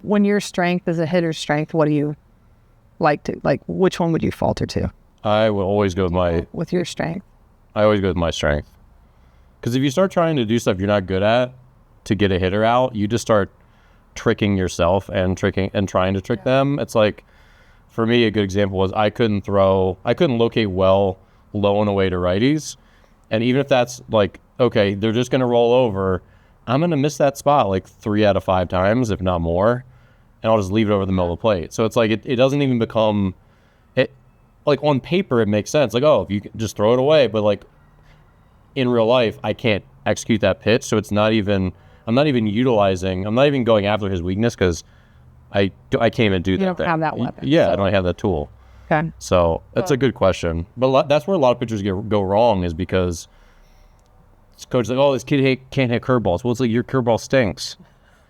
when your strength is a hitter's strength, what do you like to, like, which one would you falter to? I will always go with your strength. I always go with my strength. Because if you start trying to do stuff you're not good at to get a hitter out, you just start tricking yourself and trying to trick them. It's like, for me, a good example was I couldn't locate well low and away to righties. And even if that's like, okay, they're just going to roll over, I'm going to miss that spot like 3 out of 5 times, if not more. And I'll just leave it over the middle of the plate. So it's like, it doesn't even become, it like on paper, it makes sense. Like, oh, if you can just throw it away. But like in real life, I can't execute that pitch. So I'm not even going after his weakness because I can't even do that. You don't have that weapon. Yeah, so I don't have that tool. Okay. So that's a good question. But that's where a lot of pitchers go wrong, is because coach is like, oh, this kid can't hit curveballs. Well, it's like, your curveball stinks.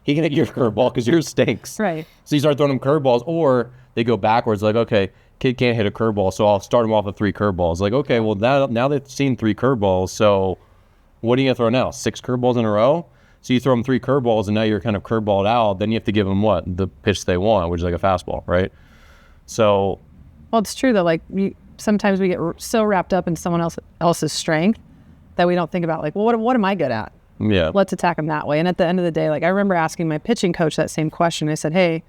He can hit your curveball because yours stinks. Right. So you start throwing him curveballs, or they go backwards, like, okay, kid can't hit a curveball, so I'll start him off with 3 curveballs. Like, okay, well, now they've seen 3 curveballs, so what are you going to throw now? 6 curveballs in a row? So you throw them 3 curveballs, and now you're kind of curveballed out. Then you have to give them what? The pitch they want, which is like a fastball, right? So. Well, it's true, though. Like, sometimes we get so wrapped up in someone else's strength that we don't think about, like, well, what am I good at? Yeah. Let's attack them that way. And at the end of the day, like, I remember asking my pitching coach that same question. I said, hey,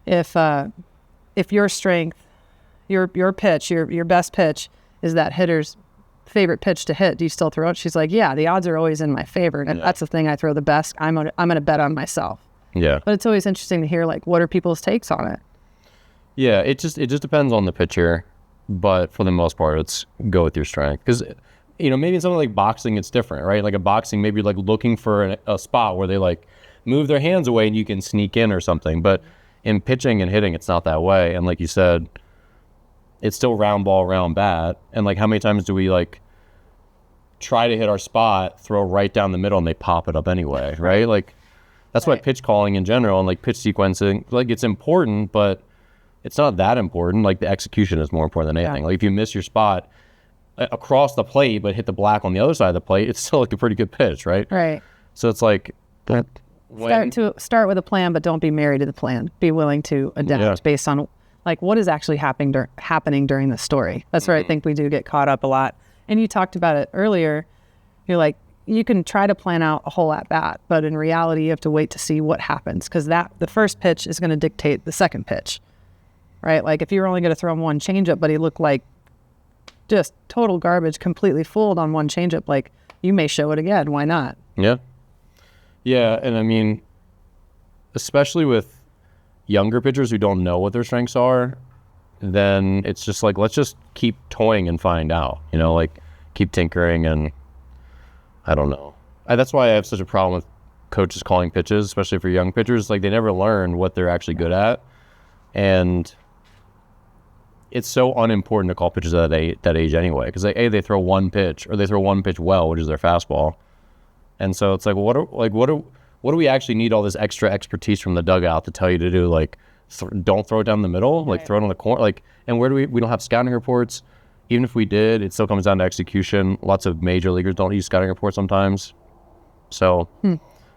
if your strength, your pitch, your best pitch is that hitter's favorite pitch to hit, do you still throw it? She's like, yeah, the odds are always in my favor. And that's the thing I throw the best. I'm gonna bet on myself. Yeah. But it's always interesting to hear, like, what are people's takes on it? Yeah, it just depends on the pitcher, but for the most part, it's go with your strength. Because, maybe in something like boxing, it's different, right? Like a boxing, maybe like looking for a spot where they like move their hands away and you can sneak in or something. But in pitching and hitting, it's not that way. And like you said, it's still round ball, round bat. And like, how many times do we like try to hit our spot, throw right down the middle, and they pop it up anyway, right? Like, that's why pitch calling in general and like pitch sequencing, like, it's important, but it's not that important. Like, the execution is more important than anything. Like, if you miss your spot across the plate but hit the black on the other side of the plate, it's still like a pretty good pitch, right? Right. So it's like start with a plan, but don't be married to the plan. Be willing to adapt based on like what is actually happening during the story. That's where I think we do get caught up a lot. And you talked about it earlier. You're like, you can try to plan out a whole at bat, but in reality, you have to wait to see what happens, because the first pitch is going to dictate the second pitch, right? Like, if you're only going to throw him one changeup, but he looked like just total garbage, completely fooled on one changeup, like, you may show it again. Why not? Yeah. Yeah, and I mean, especially with younger pitchers who don't know what their strengths are, then it's just like, let's just keep toying and find out, like, keep tinkering. And I don't know. That's why I have such a problem with coaches calling pitches, especially for young pitchers. Like, they never learn what they're actually good at. And it's so unimportant to call pitches at that age anyway, because they throw one pitch, or they throw one pitch well, which is their fastball. And so it's like, what do we actually need all this extra expertise from the dugout to tell you to do? Like, don't throw it down the middle, like, throw it on the corner, like. And where do we don't have scouting reports. Even if we did, it still comes down to execution. Lots of major leaguers don't use scouting reports sometimes. So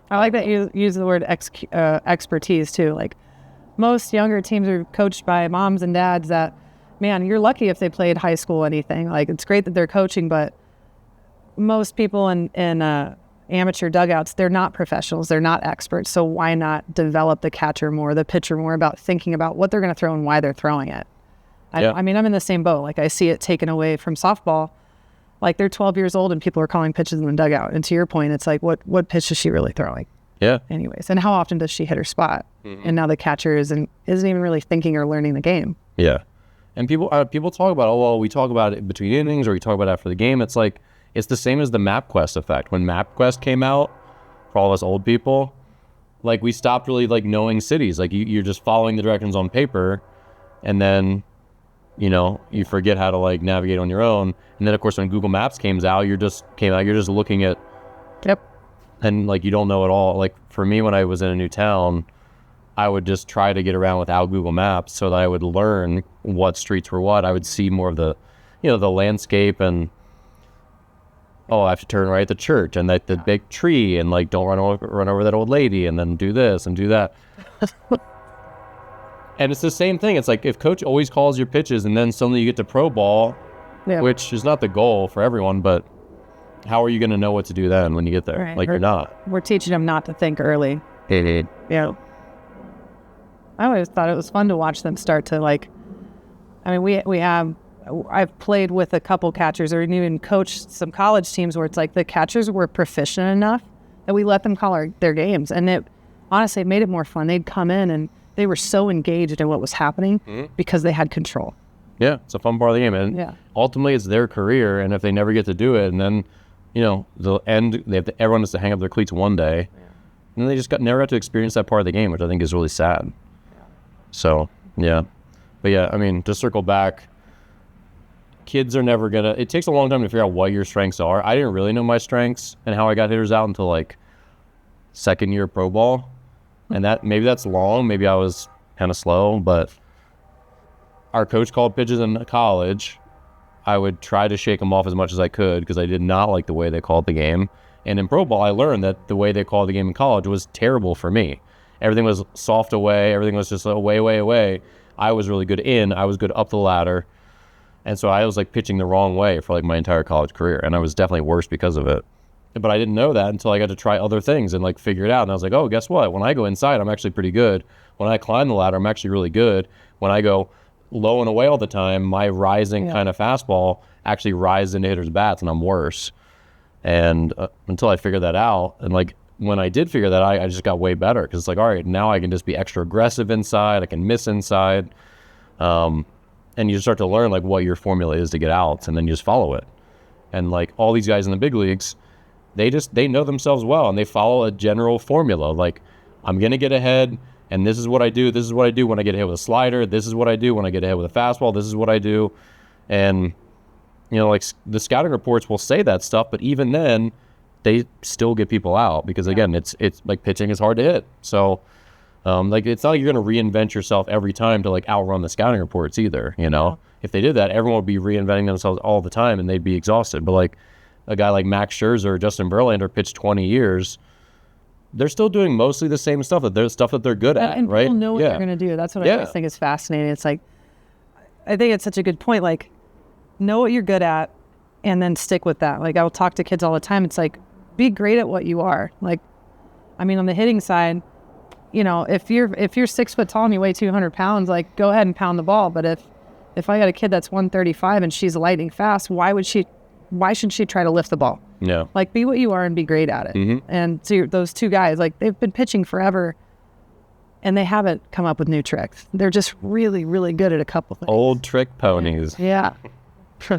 I like that you use the word expertise too. Like, most younger teams are coached by moms and dads that, man, you're lucky if they played high school anything. Like, it's great that they're coaching, but most people in amateur dugouts, they're not professionals, they're not experts. So why not develop the catcher more, the pitcher more, about thinking about what they're going to throw and why they're throwing it? I mean, I'm in the same boat. Like, I see it taken away from softball. Like, they're 12 years old and people are calling pitches in the dugout. And to your point, it's like, what pitch is she really throwing? Yeah. Anyways, and how often does she hit her spot? Mm-hmm. And now the catcher isn't even really thinking or learning the game. Yeah. And people talk about, oh, well, we talk about it between innings, or we talk about it after the game. It's like, it's the same as the MapQuest effect. When MapQuest came out, for all of us old people, like, we stopped really like knowing cities. Like, you're just following the directions on paper, and then, you forget how to like navigate on your own. And then, of course, when Google Maps came out, you're just looking at. Yep. And like, you don't know it all. Like, for me, when I was in a new town, I would just try to get around without Google Maps so that I would learn what streets were what. I would see more of the, the landscape. And oh, I have to turn right at the church and like the big tree and like don't run over that old lady and then do this and do that. And it's the same thing. It's like if coach always calls your pitches and then suddenly you get to pro ball, which is not the goal for everyone, but how are you going to know what to do then when you get there? Right. Like you're not. We're teaching them not to think early. Mm-hmm. Yeah. I always thought it was fun to watch them start to like, I mean, I've played with a couple catchers or even coached some college teams where it's like the catchers were proficient enough that we let them call their games. And it honestly made it more fun. They'd come in and they were so engaged in what was happening because they had control. Yeah, it's a fun part of the game. And ultimately it's their career. And if they never get to do it, and then, you know, everyone has to hang up their cleats one day. Yeah. And they just never got to experience that part of the game, which I think is really sad. Yeah. So, yeah. But yeah, I mean, to circle back, kids are never going to, it takes a long time to figure out what your strengths are. I didn't really know my strengths and how I got hitters out until like second year pro ball. And maybe that's long. Maybe I was kind of slow, but our coach called pitches in college. I would try to shake them off as much as I could because I did not like the way they called the game. And in pro ball, I learned that the way they called the game in college was terrible for me. Everything was soft away. Everything was just away. I was really good I was good up the ladder. And so I was like pitching the wrong way for like my entire college career. And I was definitely worse because of it. But I didn't know that until I got to try other things and like figure it out. And I was like, oh, guess what? When I go inside, I'm actually pretty good. When I climb the ladder, I'm actually really good. When I go low and away all the time, my rising kind of fastball actually rises into hitters' bats and I'm worse. And until I figured that out, and like when I did figure that out, I just got way better because it's like, all right, now I can just be extra aggressive inside. I can miss inside. And you start to learn like what your formula is to get outs, and then you just follow it. And like all these guys in the big leagues, they know themselves well, and they follow a general formula. Like, I'm going to get ahead, and this is what I do. This is what I do when I get hit with a slider. This is what I do when I get hit with a fastball. This is what I do. And, you know, like the scouting reports will say that stuff, but even then, they still get people out because, again, it's like pitching is hard to hit. So, like, it's not like you're going to reinvent yourself every time to, like, outrun the scouting reports either, you know? If they did that, everyone would be reinventing themselves all the time, and they'd be exhausted. But, like, a guy like Max Scherzer or Justin Verlander pitched 20 years, they're still doing mostly the same stuff that they're good at, and right? People know what they're going to do. That's what I always think is fascinating. It's like, I think it's such a good point. Like, know what you're good at and then stick with that. Like, I will talk to kids all the time. It's like, be great at what you are. Like, I mean, on the hitting side, you know, if you're 6 foot tall and you weigh 200 pounds, like, go ahead and pound the ball. But if I got a kid that's 135 and she's lightning fast, why shouldn't she try to lift the ball? Yeah. Like, be what you are and be great at it. Mm-hmm. And so those two guys, like, they've been pitching forever and they haven't come up with new tricks. They're just really, really good at a couple things. Old trick ponies. Yeah.